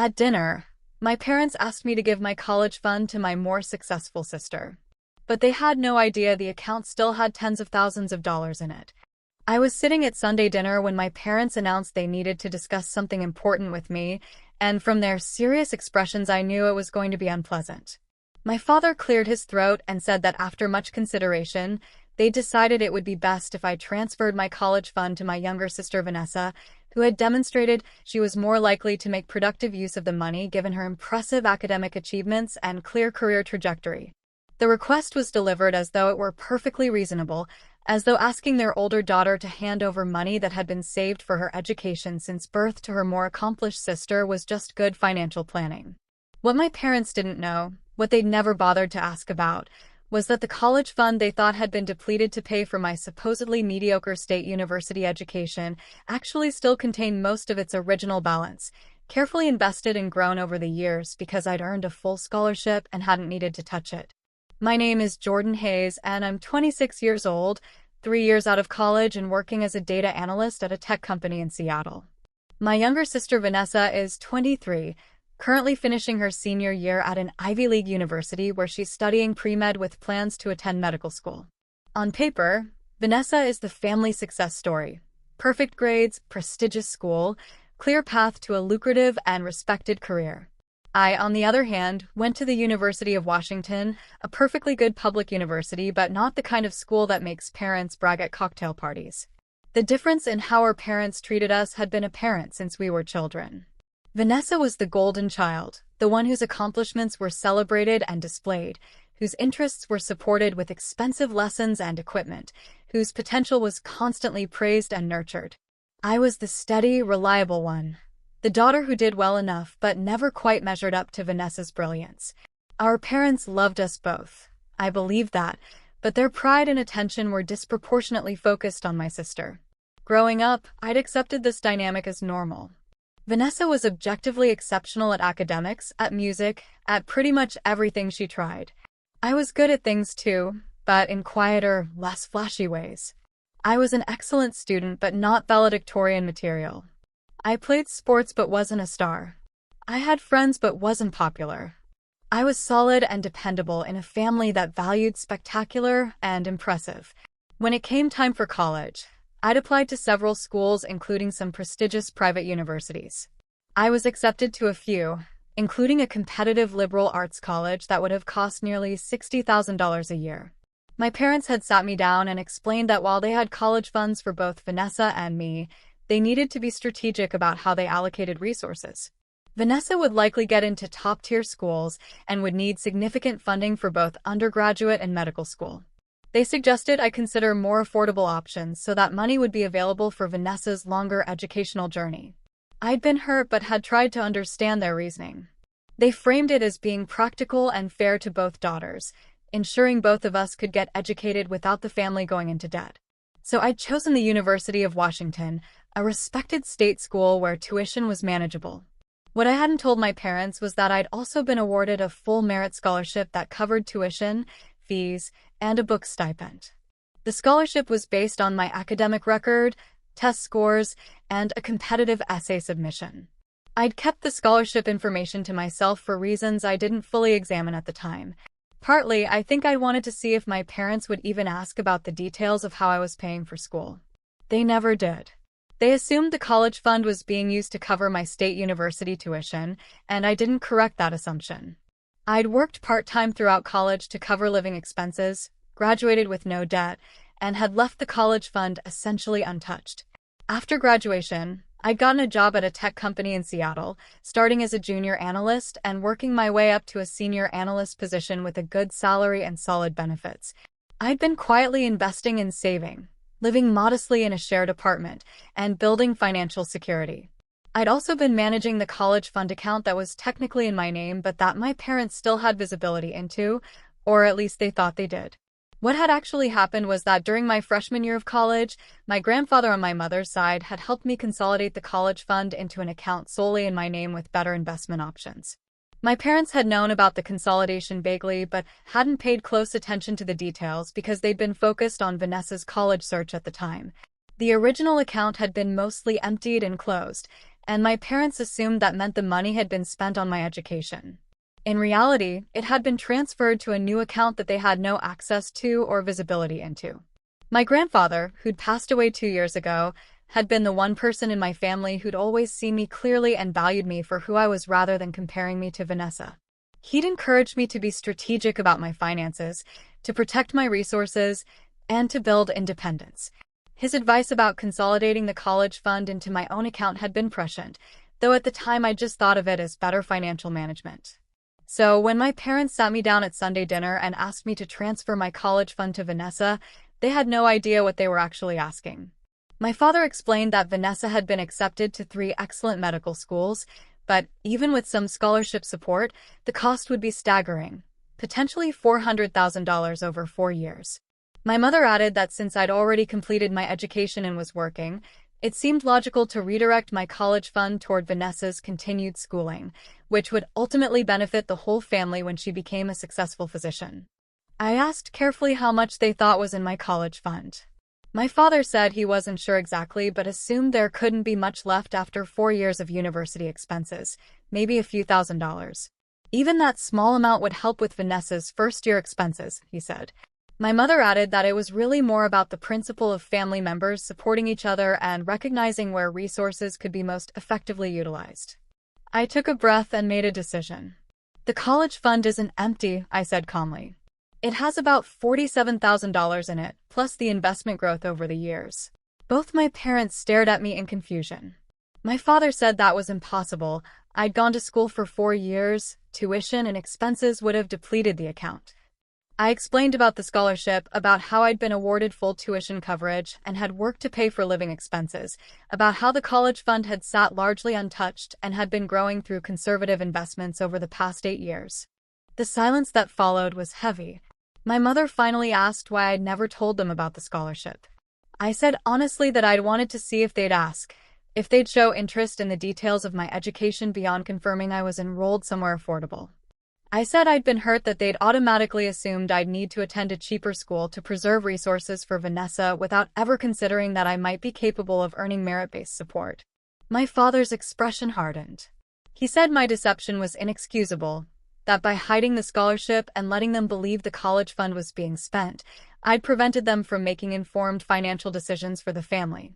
At dinner, my parents asked me to give my college fund to my more successful sister. But they had no idea the account still had tens of thousands of dollars in it. I was sitting at Sunday dinner when my parents announced they needed to discuss something important with me, and from their serious expressions I knew it was going to be unpleasant. My father cleared his throat and said that after much consideration, they decided it would be best if I transferred my college fund to my younger sister Vanessa, who had demonstrated she was more likely to make productive use of the money given her impressive academic achievements and clear career trajectory. The request was delivered as though it were perfectly reasonable, as though asking their older daughter to hand over money that had been saved for her education since birth to her more accomplished sister was just good financial planning. What my parents didn't know, what they'd never bothered to ask about, was that the college fund they thought had been depleted to pay for my supposedly mediocre state university education actually still contained most of its original balance, carefully invested and grown over the years because I'd earned a full scholarship and hadn't needed to touch it. My name is Jordan Hayes, and I'm 26 years old, 3 years out of college and working as a data analyst at a tech company in Seattle. My younger sister Vanessa is 23, currently finishing her senior year at an Ivy League university where she's studying pre-med with plans to attend medical school. On paper, Vanessa is the family success story. Perfect grades, prestigious school, clear path to a lucrative and respected career. I, on the other hand, went to the University of Washington, a perfectly good public university, but not the kind of school that makes parents brag at cocktail parties. The difference in how our parents treated us had been apparent since we were children. Vanessa was the golden child, the one whose accomplishments were celebrated and displayed, whose interests were supported with expensive lessons and equipment, whose potential was constantly praised and nurtured. I was the steady, reliable one. The daughter who did well enough but never quite measured up to Vanessa's brilliance. Our parents loved us both. I believed that, but their pride and attention were disproportionately focused on my sister. Growing up, I'd accepted this dynamic as normal. Vanessa was objectively exceptional at academics, at music, at pretty much everything she tried. I was good at things too, but in quieter, less flashy ways. I was an excellent student but not valedictorian material. I played sports but wasn't a star. I had friends but wasn't popular. I was solid and dependable in a family that valued spectacular and impressive. When it came time for college, I'd applied to several schools, including some prestigious private universities. I was accepted to a few, including a competitive liberal arts college that would have cost nearly $60,000 a year. My parents had sat me down and explained that while they had college funds for both Vanessa and me, they needed to be strategic about how they allocated resources. Vanessa would likely get into top-tier schools and would need significant funding for both undergraduate and medical school. They suggested I consider more affordable options so that money would be available for Vanessa's longer educational journey. I'd been hurt but had tried to understand their reasoning. They framed it as being practical and fair to both daughters, ensuring both of us could get educated without the family going into debt. So I'd chosen the University of Washington, a respected state school where tuition was manageable. What I hadn't told my parents was that I'd also been awarded a full merit scholarship that covered tuition, fees, and a book stipend. The scholarship was based on my academic record, test scores, and a competitive essay submission. I'd kept the scholarship information to myself for reasons I didn't fully examine at the time. Partly, I think I wanted to see if my parents would even ask about the details of how I was paying for school. They never did. They assumed the college fund was being used to cover my state university tuition, and I didn't correct that assumption. I'd worked part-time throughout college to cover living expenses, graduated with no debt, and had left the college fund essentially untouched. After graduation, I'd gotten a job at a tech company in Seattle, starting as a junior analyst and working my way up to a senior analyst position with a good salary and solid benefits. I'd been quietly investing and saving, living modestly in a shared apartment, and building financial security. I'd also been managing the college fund account that was technically in my name but that my parents still had visibility into, or at least they thought they did. What had actually happened was that during my freshman year of college, my grandfather on my mother's side had helped me consolidate the college fund into an account solely in my name with better investment options. My parents had known about the consolidation vaguely but hadn't paid close attention to the details because they'd been focused on Vanessa's college search at the time. The original account had been mostly emptied and closed, and my parents assumed that meant the money had been spent on my education. In reality, it had been transferred to a new account that they had no access to or visibility into. My grandfather, who'd passed away 2 years ago, had been the one person in my family who'd always seen me clearly and valued me for who I was rather than comparing me to Vanessa. He'd encouraged me to be strategic about my finances, to protect my resources, and to build independence. His advice about consolidating the college fund into my own account had been prescient, though at the time I just thought of it as better financial management. So when my parents sat me down at Sunday dinner and asked me to transfer my college fund to Vanessa, they had no idea what they were actually asking. My father explained that Vanessa had been accepted to 3 excellent medical schools, but even with some scholarship support, the cost would be staggering, potentially $400,000 over 4 years. My mother added that since I'd already completed my education and was working, it seemed logical to redirect my college fund toward Vanessa's continued schooling, which would ultimately benefit the whole family when she became a successful physician. I asked carefully how much they thought was in my college fund. My father said he wasn't sure exactly, but assumed there couldn't be much left after 4 years of university expenses, maybe a few $1,000s. Even that small amount would help with Vanessa's first-year expenses, he said. My mother added that it was really more about the principle of family members supporting each other and recognizing where resources could be most effectively utilized. I took a breath and made a decision. The college fund isn't empty, I said calmly. It has about $47,000 in it, plus the investment growth over the years. Both my parents stared at me in confusion. My father said that was impossible. I'd gone to school for 4 years, tuition and expenses would have depleted the account. I explained about the scholarship, about how I'd been awarded full tuition coverage and had worked to pay for living expenses, about how the college fund had sat largely untouched and had been growing through conservative investments over the past 8 years. The silence that followed was heavy. My mother finally asked why I'd never told them about the scholarship. I said honestly that I'd wanted to see if they'd ask, if they'd show interest in the details of my education beyond confirming I was enrolled somewhere affordable. I said I'd been hurt that they'd automatically assumed I'd need to attend a cheaper school to preserve resources for Vanessa without ever considering that I might be capable of earning merit-based support. My father's expression hardened. He said my deception was inexcusable, that by hiding the scholarship and letting them believe the college fund was being spent, I'd prevented them from making informed financial decisions for the family.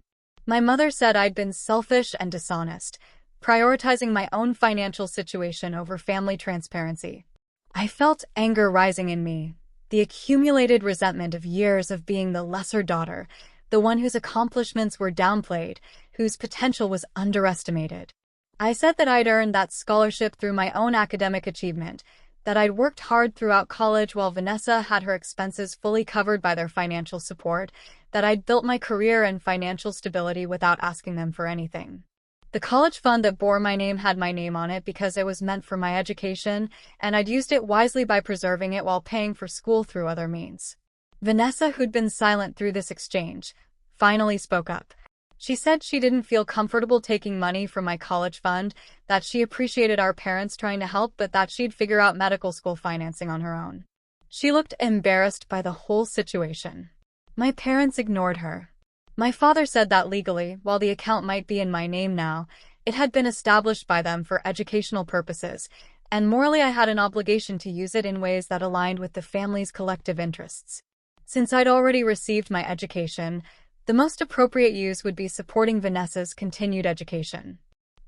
My mother said I'd been selfish and dishonest, prioritizing my own financial situation over family transparency. I felt anger rising in me, the accumulated resentment of years of being the lesser daughter, the one whose accomplishments were downplayed, whose potential was underestimated. I said that I'd earned that scholarship through my own academic achievement, that I'd worked hard throughout college while Vanessa had her expenses fully covered by their financial support, that I'd built my career and financial stability without asking them for anything. The college fund that bore my name had my name on it because it was meant for my education, and I'd used it wisely by preserving it while paying for school through other means. Vanessa, who'd been silent through this exchange, finally spoke up. She said she didn't feel comfortable taking money from my college fund, that she appreciated our parents trying to help, but that she'd figure out medical school financing on her own. She looked embarrassed by the whole situation. My parents ignored her. My father said that legally, while the account might be in my name now, it had been established by them for educational purposes, and morally I had an obligation to use it in ways that aligned with the family's collective interests. Since I'd already received my education, the most appropriate use would be supporting Vanessa's continued education.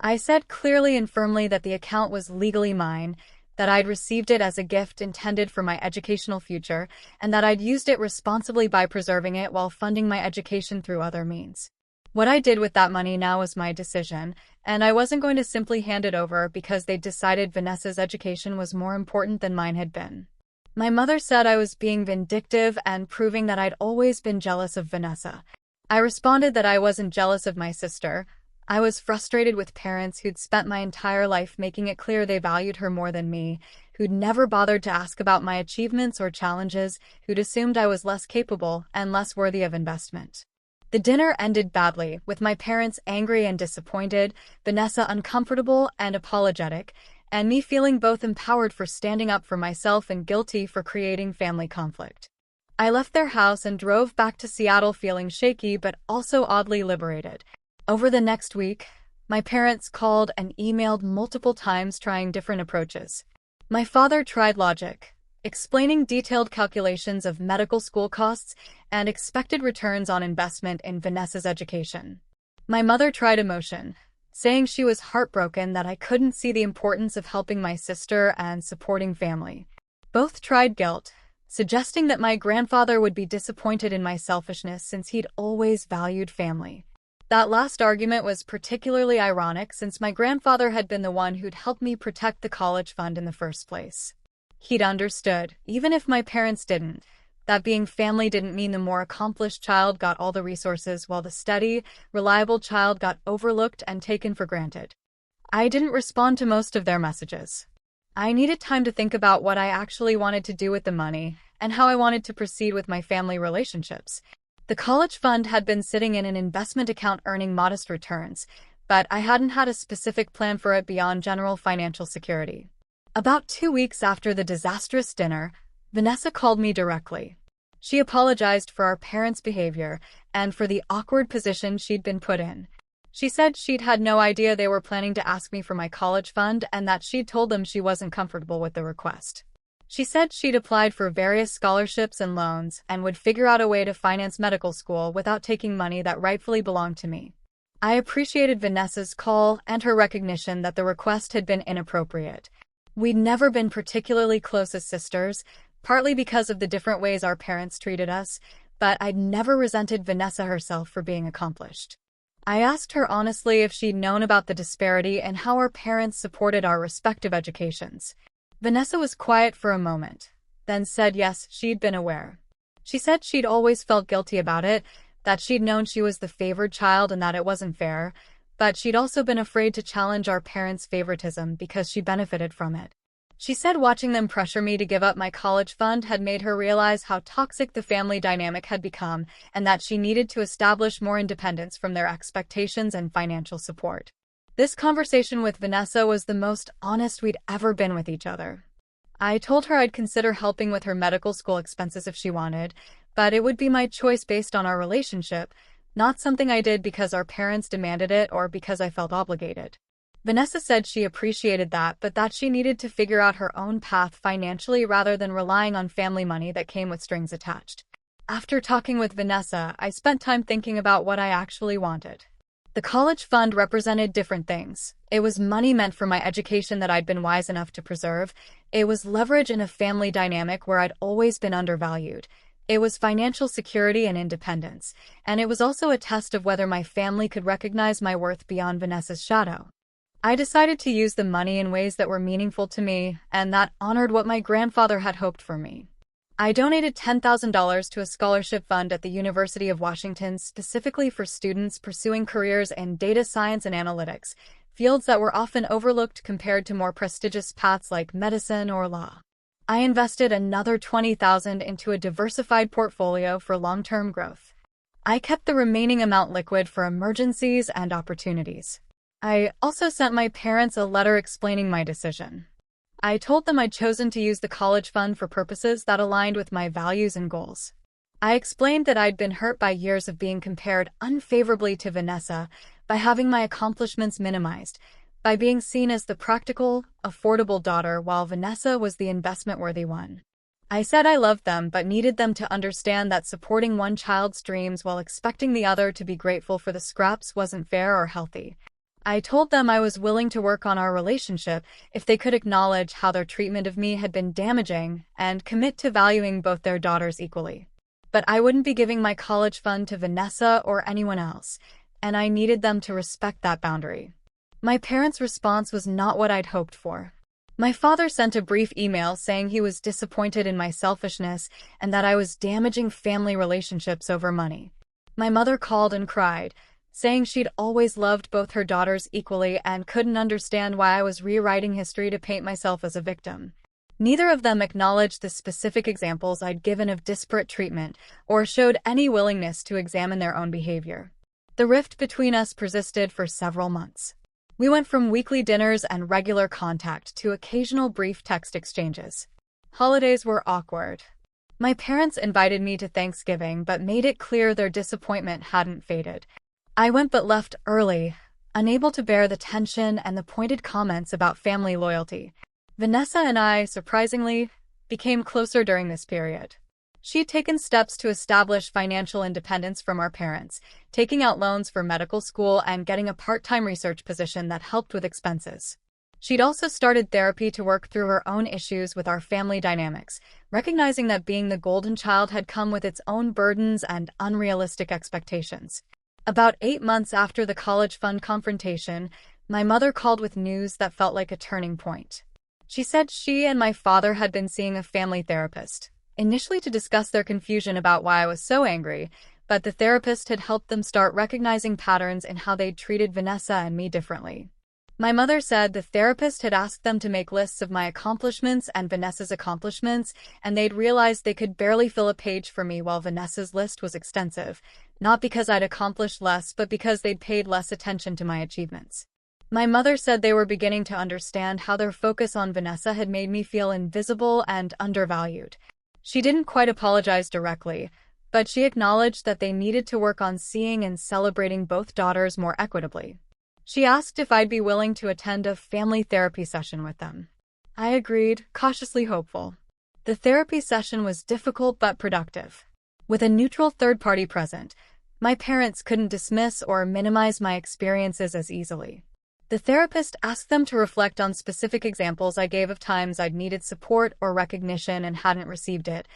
I said clearly and firmly that the account was legally mine, that I'd received it as a gift intended for my educational future, and that I'd used it responsibly by preserving it while funding my education through other means. What I did with that money now was my decision, and I wasn't going to simply hand it over because they'd decided Vanessa's education was more important than mine had been. My mother said I was being vindictive and proving that I'd always been jealous of Vanessa. I responded that I wasn't jealous of my sister. I was frustrated with parents who'd spent my entire life making it clear they valued her more than me, who'd never bothered to ask about my achievements or challenges, who'd assumed I was less capable and less worthy of investment. The dinner ended badly, with my parents angry and disappointed, Vanessa uncomfortable and apologetic, and me feeling both empowered for standing up for myself and guilty for creating family conflict. I left their house and drove back to Seattle feeling shaky but also oddly liberated. Over the next week, My parents called and emailed multiple times trying different approaches. My father tried logic, explaining detailed calculations of medical school costs and expected returns on investment in Vanessa's education. My mother tried emotion, saying she was heartbroken that I couldn't see the importance of helping my sister and supporting family. Both tried guilt, suggesting that my grandfather would be disappointed in my selfishness since he'd always valued family. That last argument was particularly ironic since my grandfather had been the one who'd helped me protect the college fund in the first place. He'd understood, even if my parents didn't, that being family didn't mean the more accomplished child got all the resources while the steady, reliable child got overlooked and taken for granted. I didn't respond to most of their messages. I needed time to think about what I actually wanted to do with the money and how I wanted to proceed with my family relationships. The college fund had been sitting in an investment account earning modest returns, but I hadn't had a specific plan for it beyond general financial security. About 2 weeks after the disastrous dinner, Vanessa called me directly. She apologized for our parents' behavior and for the awkward position she'd been put in. She said she'd had no idea they were planning to ask me for my college fund and that she'd told them she wasn't comfortable with the request. She said she'd applied for various scholarships and loans and would figure out a way to finance medical school without taking money that rightfully belonged to me. I appreciated Vanessa's call and her recognition that the request had been inappropriate. We'd never been particularly close as sisters, partly because of the different ways our parents treated us, but I'd never resented Vanessa herself for being accomplished. I asked her honestly if she'd known about the disparity and how our parents supported our respective educations. Vanessa was quiet for a moment, then said yes, she'd been aware. She said she'd always felt guilty about it, that she'd known she was the favored child and that it wasn't fair, but she'd also been afraid to challenge our parents' favoritism because she benefited from it. She said watching them pressure me to give up my college fund had made her realize how toxic the family dynamic had become and that she needed to establish more independence from their expectations and financial support. This conversation with Vanessa was the most honest we'd ever been with each other. I told her I'd consider helping with her medical school expenses if she wanted, but it would be my choice based on our relationship, not something I did because our parents demanded it or because I felt obligated. Vanessa said she appreciated that, but that she needed to figure out her own path financially rather than relying on family money that came with strings attached. After talking with Vanessa, I spent time thinking about what I actually wanted. The college fund represented different things. It was money meant for my education that I'd been wise enough to preserve. It was leverage in a family dynamic where I'd always been undervalued. It was financial security and independence. And it was also a test of whether my family could recognize my worth beyond Vanessa's shadow. I decided to use the money in ways that were meaningful to me and that honored what my grandfather had hoped for me. I donated $10,000 to a scholarship fund at the University of Washington specifically for students pursuing careers in data science and analytics, fields that were often overlooked compared to more prestigious paths like medicine or law. I invested another $20,000 into a diversified portfolio for long-term growth. I kept the remaining amount liquid for emergencies and opportunities. I also sent my parents a letter explaining my decision. I told them I'd chosen to use the college fund for purposes that aligned with my values and goals. I explained that I'd been hurt by years of being compared unfavorably to Vanessa, by having my accomplishments minimized, by being seen as the practical, affordable daughter while Vanessa was the investment-worthy one. I said I loved them but needed them to understand that supporting one child's dreams while expecting the other to be grateful for the scraps wasn't fair or healthy. I told them I was willing to work on our relationship if they could acknowledge how their treatment of me had been damaging and commit to valuing both their daughters equally. But I wouldn't be giving my college fund to Vanessa or anyone else, and I needed them to respect that boundary. My parents' response was not what I'd hoped for. My father sent a brief email saying he was disappointed in my selfishness and that I was damaging family relationships over money. My mother called and cried, saying she'd always loved both her daughters equally and couldn't understand why I was rewriting history to paint myself as a victim. Neither of them acknowledged the specific examples I'd given of disparate treatment or showed any willingness to examine their own behavior. The rift between us persisted for several months. We went from weekly dinners and regular contact to occasional brief text exchanges. Holidays were awkward. My parents invited me to Thanksgiving but made it clear their disappointment hadn't faded. I went but left early, unable to bear the tension and the pointed comments about family loyalty. Vanessa and I, surprisingly, became closer during this period. She'd taken steps to establish financial independence from our parents, taking out loans for medical school and getting a part-time research position that helped with expenses. She'd also started therapy to work through her own issues with our family dynamics, recognizing that being the golden child had come with its own burdens and unrealistic expectations. About 8 months after the college fund confrontation, my mother called with news that felt like a turning point. She said she and my father had been seeing a family therapist, initially to discuss their confusion about why I was so angry, but the therapist had helped them start recognizing patterns in how they'd treated Vanessa and me differently. My mother said the therapist had asked them to make lists of my accomplishments and Vanessa's accomplishments, and they'd realized they could barely fill a page for me while Vanessa's list was extensive, not because I'd accomplished less but because they'd paid less attention to my achievements. My mother said they were beginning to understand how their focus on Vanessa had made me feel invisible and undervalued. She didn't quite apologize directly, but she acknowledged that they needed to work on seeing and celebrating both daughters more equitably. She asked if I'd be willing to attend a family therapy session with them. I agreed, cautiously hopeful. The therapy session was difficult but productive. With a neutral third party present, my parents couldn't dismiss or minimize my experiences as easily. The therapist asked them to reflect on specific examples I gave of times I'd needed support or recognition and hadn't received it,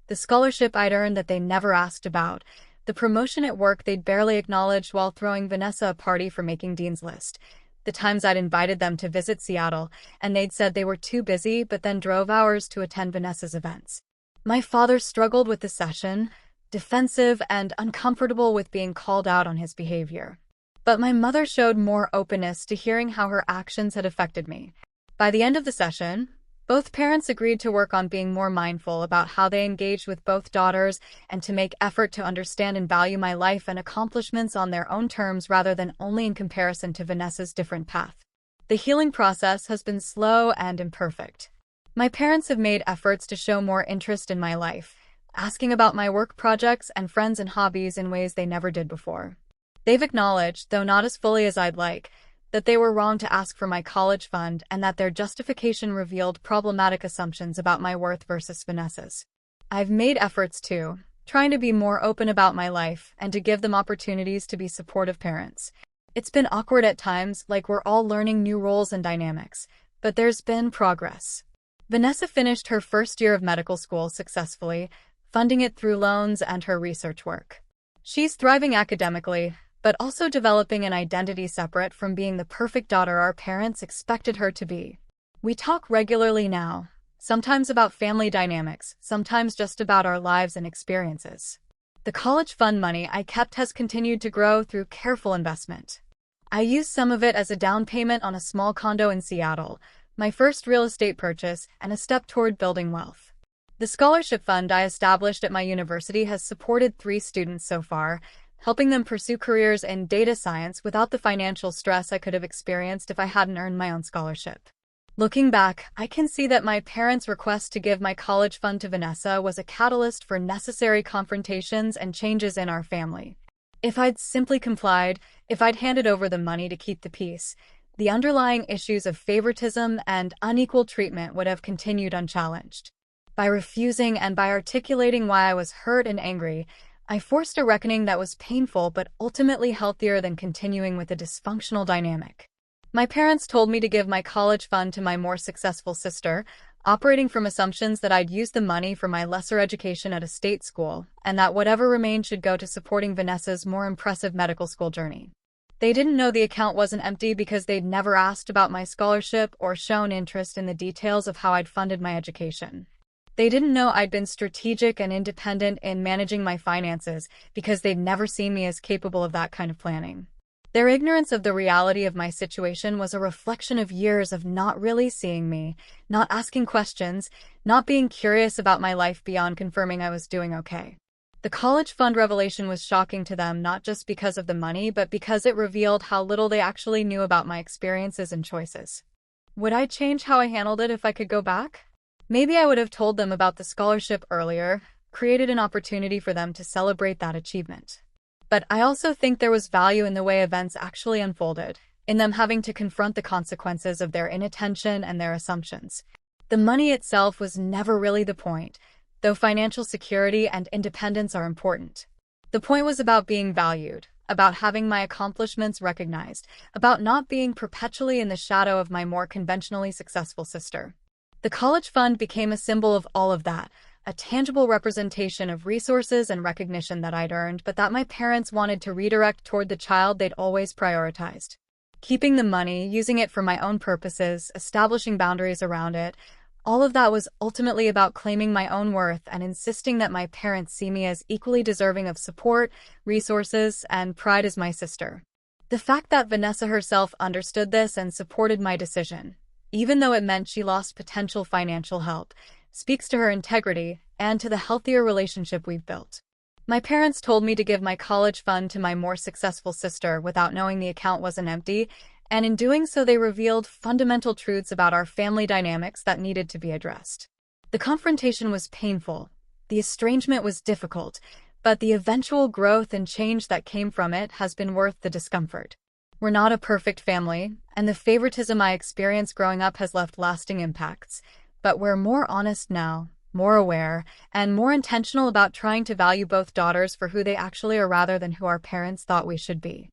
the scholarship I'd earned that they never asked about, the promotion at work they'd barely acknowledged while throwing Vanessa a party for making Dean's List, the times I'd invited them to visit Seattle, and they'd said they were too busy but then drove hours to attend Vanessa's events. My father struggled with the session, defensive and uncomfortable with being called out on his behavior. But my mother showed more openness to hearing how her actions had affected me. By the end of the session, both parents agreed to work on being more mindful about how they engaged with both daughters and to make effort to understand and value my life and accomplishments on their own terms rather than only in comparison to Vanessa's different path. The healing process has been slow and imperfect. My parents have made efforts to show more interest in my life, asking about my work projects and friends and hobbies in ways they never did before. They've acknowledged, though not as fully as I'd like, that they were wrong to ask for my college fund and that their justification revealed problematic assumptions about my worth versus Vanessa's. I've made efforts too, trying to be more open about my life and to give them opportunities to be supportive parents. It's been awkward at times, like we're all learning new roles and dynamics, but there's been progress. Vanessa finished her first year of medical school successfully, funding it through loans and her research work. She's thriving academically, but also developing an identity separate from being the perfect daughter our parents expected her to be. We talk regularly now, sometimes about family dynamics, sometimes just about our lives and experiences. The college fund money I kept has continued to grow through careful investment. I used some of it as a down payment on a small condo in Seattle, my first real estate purchase, and a step toward building wealth. The scholarship fund I established at my university has supported 3 students so far, helping them pursue careers in data science without the financial stress I could have experienced if I hadn't earned my own scholarship. Looking back, I can see that my parents' request to give my college fund to Vanessa was a catalyst for necessary confrontations and changes in our family. If I'd simply complied, if I'd handed over the money to keep the peace, the underlying issues of favoritism and unequal treatment would have continued unchallenged. By refusing and by articulating why I was hurt and angry, I forced a reckoning that was painful but ultimately healthier than continuing with a dysfunctional dynamic. My parents told me to give my college fund to my more successful sister, operating from assumptions that I'd use the money for my lesser education at a state school, and that whatever remained should go to supporting Vanessa's more impressive medical school journey. They didn't know the account wasn't empty because they'd never asked about my scholarship or shown interest in the details of how I'd funded my education. They didn't know I'd been strategic and independent in managing my finances because they'd never seen me as capable of that kind of planning. Their ignorance of the reality of my situation was a reflection of years of not really seeing me, not asking questions, not being curious about my life beyond confirming I was doing okay. The college fund revelation was shocking to them not just because of the money but because it revealed how little they actually knew about my experiences and choices. Would I change how I handled it if I could go back? Maybe I would have told them about the scholarship earlier, created an opportunity for them to celebrate that achievement. But I also think there was value in the way events actually unfolded, in them having to confront the consequences of their inattention and their assumptions. The money itself was never really the point, though financial security and independence are important. The point was about being valued, about having my accomplishments recognized, about not being perpetually in the shadow of my more conventionally successful sister. The college fund became a symbol of all of that, a tangible representation of resources and recognition that I'd earned, but that my parents wanted to redirect toward the child they'd always prioritized. Keeping the money, using it for my own purposes, establishing boundaries around it, all of that was ultimately about claiming my own worth and insisting that my parents see me as equally deserving of support, resources, and pride as my sister. The fact that Vanessa herself understood this and supported my decision, even though it meant she lost potential financial help, speaks to her integrity and to the healthier relationship we've built. My parents told me to give my college fund to my more successful sister without knowing the account wasn't empty, and in doing so they revealed fundamental truths about our family dynamics that needed to be addressed. The confrontation was painful, the estrangement was difficult, but the eventual growth and change that came from it has been worth the discomfort. We're not a perfect family, and the favoritism I experienced growing up has left lasting impacts, but we're more honest now, more aware, and more intentional about trying to value both daughters for who they actually are rather than who our parents thought we should be.